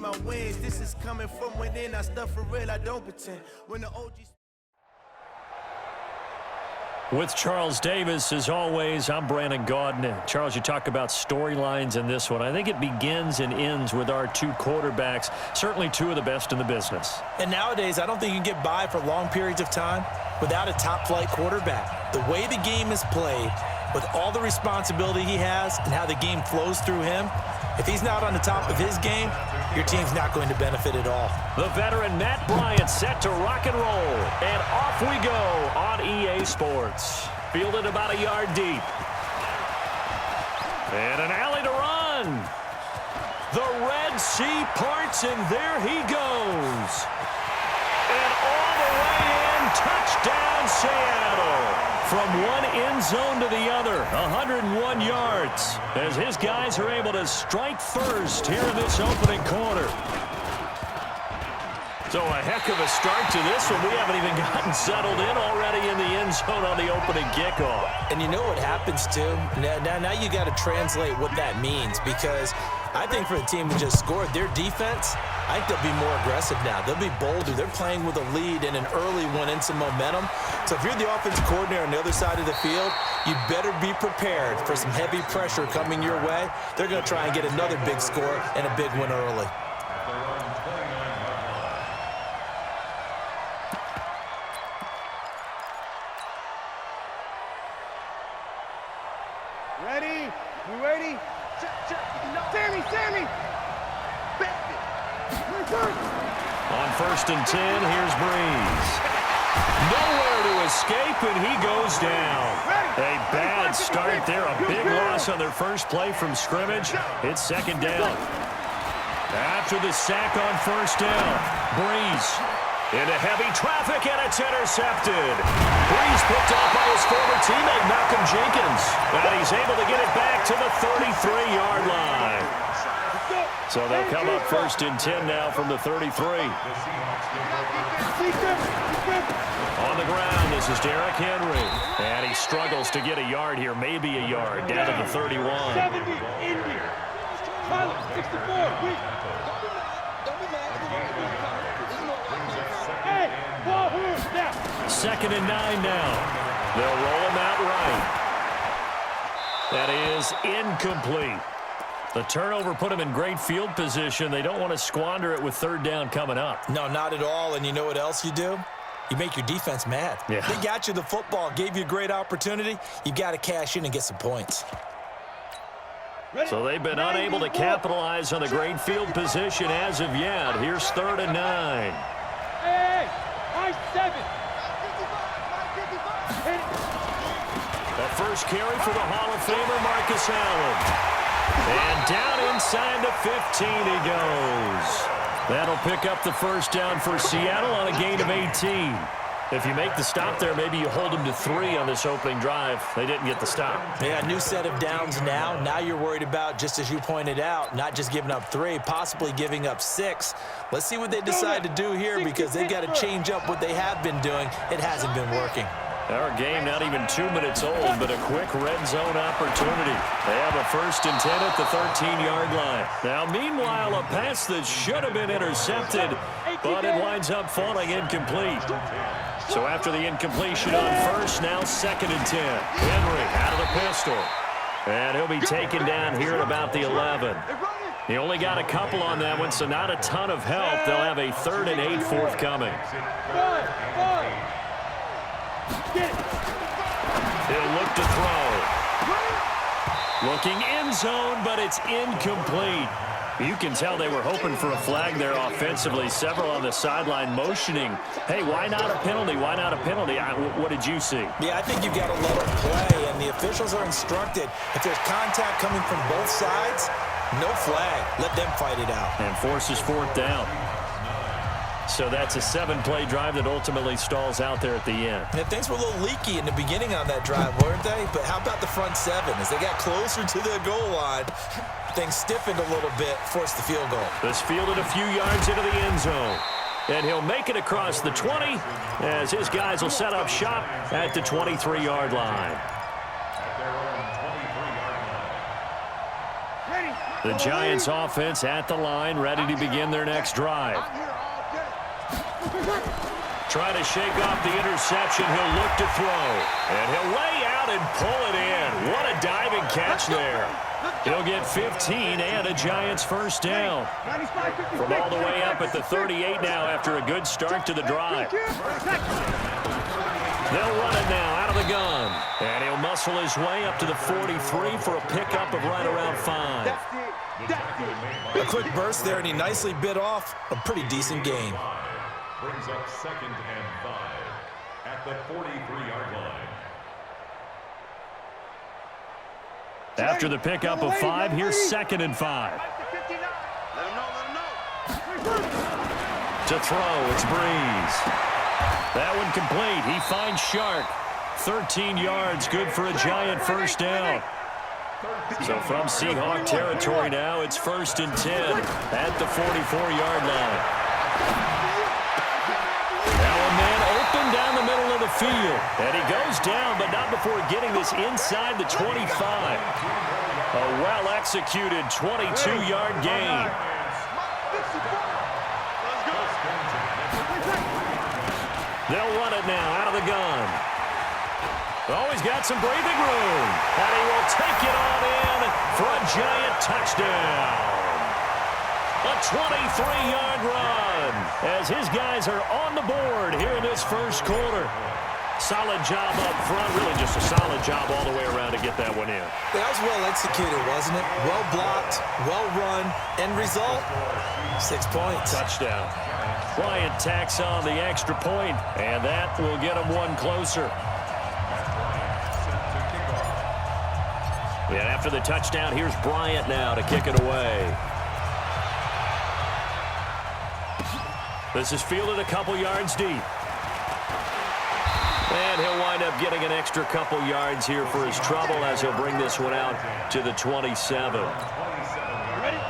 my wins. This is coming from within. I stuff for real, I don't pretend. When the OGs... With Charles Davis, as always, I'm Brandon Gaudin. Charles, you talk about storylines in this one. I think it begins and ends with our two quarterbacks, certainly two of the best in the business. And nowadays, I don't think you can get by for long periods of time without a top-flight quarterback. The way the game is played, with all the responsibility he has and how the game flows through him, if he's not on the top of his game, your team's not going to benefit at all. The veteran Matt Bryant set to rock and roll. And off we go on EA Sports. Fielded about a yard deep. And an alley to run. The Red Sea parts, and there he goes. And all the way in, touchdown Seattle. From one end zone to the other, 101 yards, as his guys are able to strike first here in this opening quarter. So a heck of a start to this one. We haven't even gotten settled in already in the end zone on the opening kickoff. And you know what happens, too? Now you got to translate what that means, because I think for the team who just scored, their defense, I think they'll be more aggressive now. They'll be bolder. They're playing with a lead and an early one and some momentum. So if you're the offensive coordinator on the other side of the field, you better be prepared for some heavy pressure coming your way. They're going to try and get another big score and a big one early. Ready? You ready? Sammy! On 1st and 10, here's Breeze. Nowhere to escape, and he goes down. A bad start there, a big loss on their first play from scrimmage. It's 2nd down. After the sack on 1st down, Breeze into heavy traffic, and it's intercepted. Breeze picked off by his former teammate, Malcolm Jenkins. And he's able to get it back to the 33-yard line. So they'll come up 1st and 10 now from the 33. On the ground, this is Derrick Henry. And he struggles to get a yard here, maybe a yard, down to the 31. 70 in here. 64. Hey, ball now. 2nd and 9 now. They'll roll him out right. That is incomplete. The turnover put him in great field position. They don't want to squander it with 3rd down coming up. No, not at all. And you know what else you do? You make your defense mad. Yeah. They got you the football, gave you a great opportunity. You got to cash in and get some points. So they've been unable to capitalize on the great field position as of yet. Here's 3rd and 9. Hey, high 7. The first carry for the Hall of Famer, Marcus Allen. And down inside the 15 he goes. That'll pick up the 1st down for Seattle on a gain of 18. If you make the stop there, maybe you hold them to 3 on this opening drive. They didn't get the stop. Yeah, new set of downs now. Now you're worried about, just as you pointed out, not just giving up 3, possibly giving up 6. Let's see what they decide to do here, because they've got to change up what they have been doing. It hasn't been working. Our game not even 2 minutes old, but a quick red zone opportunity. They have a 1st and 10 at the 13-yard line. Now, meanwhile, a pass that should have been intercepted, but it winds up falling incomplete. So after the incompletion on 1st, now 2nd and 10. Henry out of the pistol. And he'll be taken down here at about the 11. He only got a couple on that one, so not a ton of help. They'll have a 3rd and 8 forthcoming. He'll look to throw. Looking end zone, but it's incomplete. You can tell they were hoping for a flag there offensively. Several on the sideline motioning, hey, why not a penalty? Why not a penalty? What did you see? Yeah, I think you've got to let them play, and the officials are instructed, if there's contact coming from both sides, no flag. Let them fight it out. And forces 4th down. So that's a 7-play drive that ultimately stalls out there at the end. Yeah, things were a little leaky in the beginning on that drive, weren't they? But how about the front 7? As they got closer to the goal line, things stiffened a little bit, forced the field goal. This fielded a few yards into the end zone. And he'll make it across the 20 as his guys will set up shop at the 23-yard line. Ready? The Giants offense at the line, ready to begin their next drive. Trying to shake off the interception. He'll look to throw. And he'll lay out and pull it in. What a diving catch there. He'll get 15 and a Giants first down. From all the way up at the 38 now after a good start to the drive. They'll run it now out of the gun. And he'll muscle his way up to the 43 for a pickup of right around 5. A quick burst there, and he nicely bit off a pretty decent gain. Brings up 2nd and 5 at the 43-yard line. After the pickup of 5, here's 2nd and 5. Let him know. To throw, it's Breeze. That one complete. He finds Shark. 13 yards, good for a Giant first down. So from Seahawk territory now, it's 1st and 10 at the 44-yard line. Now a man open down the middle of the field. And he goes down, but not before getting this inside the 25. A well-executed 22-yard gain. They'll run it now out of the gun. Oh, he's got some breathing room. And he will take it on in for a Giant touchdown. A 23-yard run as his guys are on the board here in this first quarter. Solid job up front. Really just a solid job all the way around to get that one in. That was well executed, wasn't it? Well blocked, well run. End result, 6 points. Touchdown. Bryant tacks on the extra point, and that will get him one closer. And after the touchdown, here's Bryant now to kick it away. This is fielded a couple yards deep. And he'll wind up getting an extra couple yards here for his trouble as he'll bring this one out to the 27.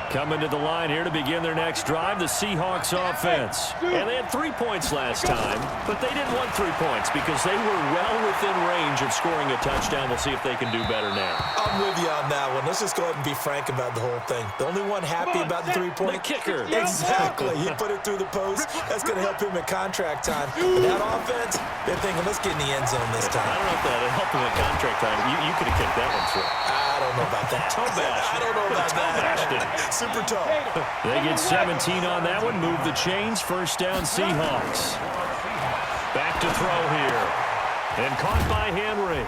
Coming to the line here to begin their next drive, the Seahawks offense. And they had 3 points last time, but they didn't want 3 points because they were well within range of scoring a touchdown. We'll see if they can do better now. I'm with you on that one. Let's just go ahead and be frank about the whole thing. The only one happy about the 3-point. The kicker. Exactly. He put it through the post. That's going to help him at contract time. But that offense, they're thinking, let's get in the end zone this time. I don't know if that helped him at contract time. You could have kicked that one through. I don't know about that. Toe bash. I don't know about that. Super tough. They get 17 on that one. Move the chains. First down, Seahawks. Back to throw here. And caught by Henry.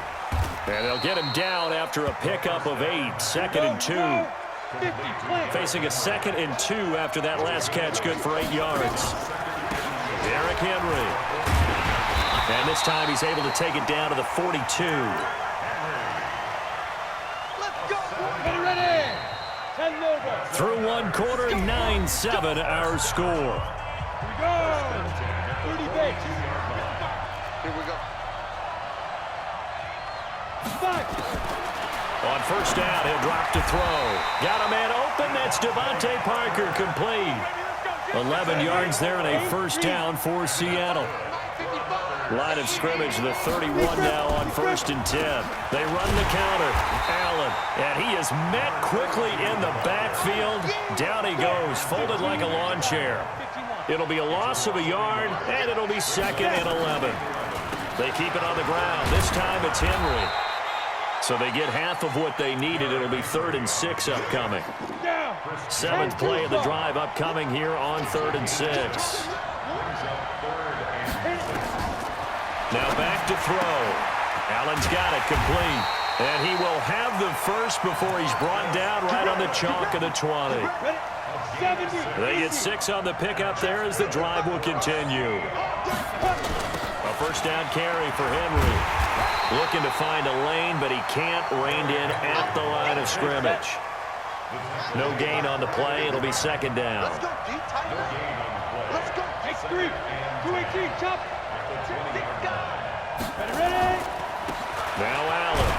And they'll get him down after a pickup of 8. 2nd and 2. Facing a 2nd and 2 after that last catch. Good for 8 yards. Derrick Henry. And this time he's able to take it down to the 42. Through one quarter, 9-7 our score. Here we go. 30 base. Here we go. 5. On first down, he'll drop to throw. Got a man open. That's Devontae Parker complete. 11 yards there and a first down for Seattle. Line of scrimmage, the 31 now on 1st and 10. They run the counter. Allen, and he is met quickly in the backfield. Down he goes, folded like a lawn chair. It'll be a loss of a yard, and it'll be 2nd and 11. They keep it on the ground. This time it's Henry. So they get half of what they needed. It'll be 3rd and 6 upcoming. 7th play of the drive upcoming here on 3rd and 6. Now back to throw. Allen's got it complete. And he will have the first before he's brought down right on the chalk of the 20. They get 6 on the pickup there as the drive will continue. A first down carry for Henry. Looking to find a lane, but he can't. Reined in at the line of scrimmage. No gain on the play. It'll be 2nd down. Let's go, D. Tight end. Let's go. X3. 218. Chop. Ready. Now Allen.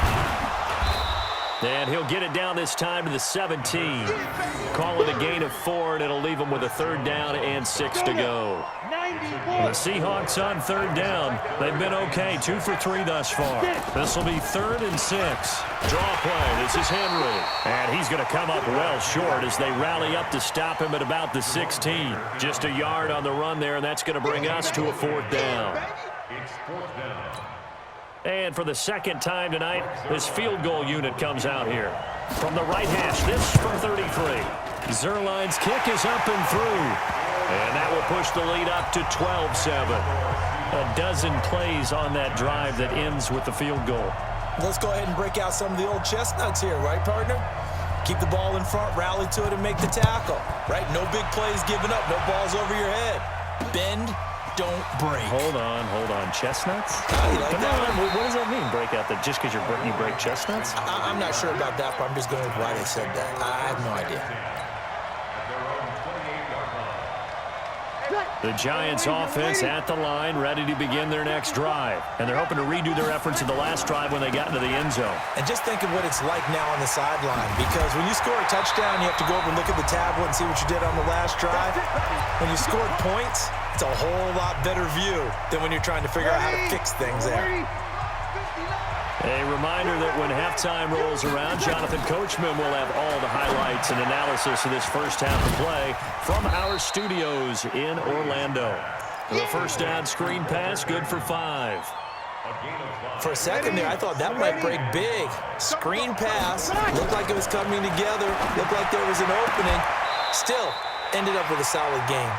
And he'll get it down this time to the 17. Call it a gain of 4, and it'll leave him with a 3rd down and 6 to go. The Seahawks on 3rd down. They've been okay, 2 for 3 thus far. This will be 3rd and 6. Draw play. This is Henry. And he's going to come up well short as they rally up to stop him at about the 16. Just a yard on the run there, and that's going to bring us to a 4th down. It's 4th down. And for the 2nd time tonight, this field goal unit comes out here. From the right hash, this from 33. Zerline's kick is up and through. And that will push the lead up to 12-7. A dozen plays on that drive that ends with the field goal. Let's go ahead and break out some of the old chestnuts here, right, partner? Keep the ball in front, rally to it, and make the tackle, right? No big plays given up, no balls over your head. Bend, don't break. Hold on. Chestnuts? You like Come that? on. What does that mean, break out? That just because you break chestnuts? I'm not sure about that, but I'm just going with why they said that. I have no idea. The Giants offense at the line, ready to begin their next drive. And they're hoping to redo their efforts in the last drive when they got into the end zone. And just think of what it's like now on the sideline, because when you score a touchdown, you have to go over and look at the tablet and see what you did on the last drive. When you scored points, it's a whole lot better view than when you're trying to figure out how to fix things there. A reminder that when halftime rolls around, Jonathan Coachman will have all the highlights and analysis of this first half of play from our studios in Orlando. The first down screen pass, good for 5. For a second there, I thought that might break big. Screen pass, looked like it was coming together, looked like there was an opening. Still, ended up with a solid game.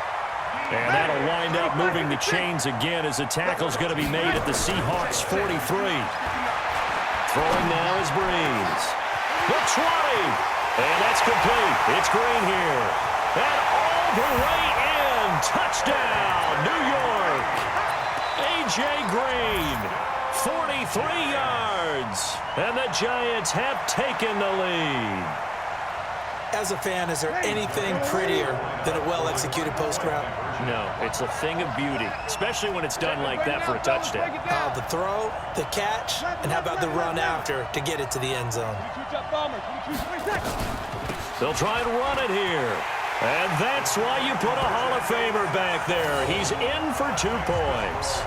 And that'll wind up moving the chains again as the tackle's going to be made at the Seahawks 43. Throwing now is Breeze. The 20. And that's complete. It's Green here. And all the way in. Touchdown, New York. A.J. Green, 43 yards. And the Giants have taken the lead. As a fan, is there anything prettier than a well-executed post route? No, it's a thing of beauty, especially when it's done like that for a touchdown. The throw, the catch, and how about the run after to get it to the end zone? They'll try and run it here. And that's why you put a Hall of Famer back there. He's in for 2 points.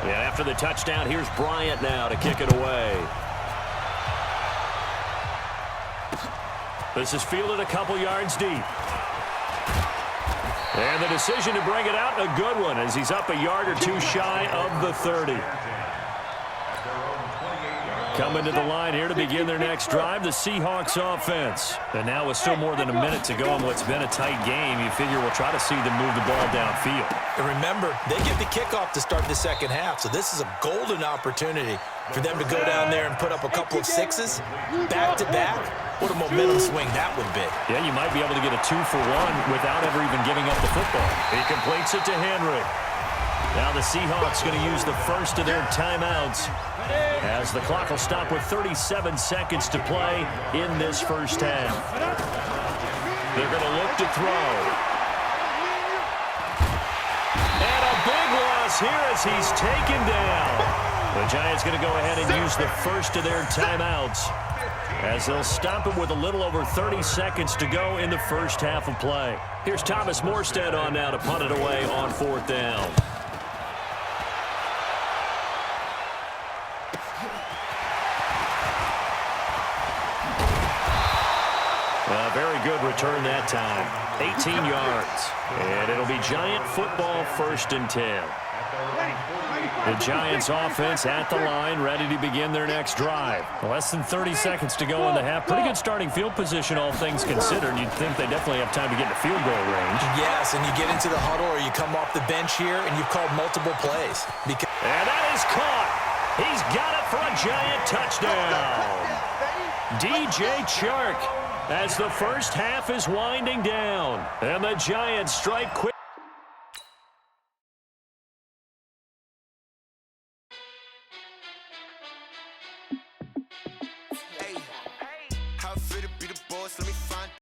Yeah, after the touchdown, here's Bryant now to kick it away. This is fielded a couple yards deep. And the decision to bring it out, a good one, as he's up a yard or 2 shy of the 30. Coming to the line here to begin their next drive, the Seahawks offense. And now with still more than a minute to go in what's been a tight game, you figure we'll try to see them move the ball downfield. And remember, they get the kickoff to start the second half, so this is a golden opportunity for them to go down there and put up a couple of 6s back-to-back. What a momentum swing that would be. Yeah, you might be able to get a 2-for-1 without ever even giving up the football. He completes it to Henry. Now the Seahawks going to use the first of their timeouts as the clock will stop with 37 seconds to play in this first half. They're going to look to throw. And a big loss here as he's taken down. The Giants going to go ahead and use the first of their timeouts as they'll stop him with a little over 30 seconds to go in the first half of play. Here's Thomas Morstead on now to punt it away on 4th down. A very good return that time. 18 yards. And it'll be Giant football 1st and 10. The Giants offense at the line, ready to begin their next drive. Less than 30 seconds to go in the half. Pretty good starting field position, all things considered. You'd think they definitely have time to get to field goal range. Yes, and you get into the huddle or you come off the bench here and you've called multiple plays. And that is caught. He's got it for a Giant touchdown. DJ Chark as the first half is winding down. And the Giants strike quick.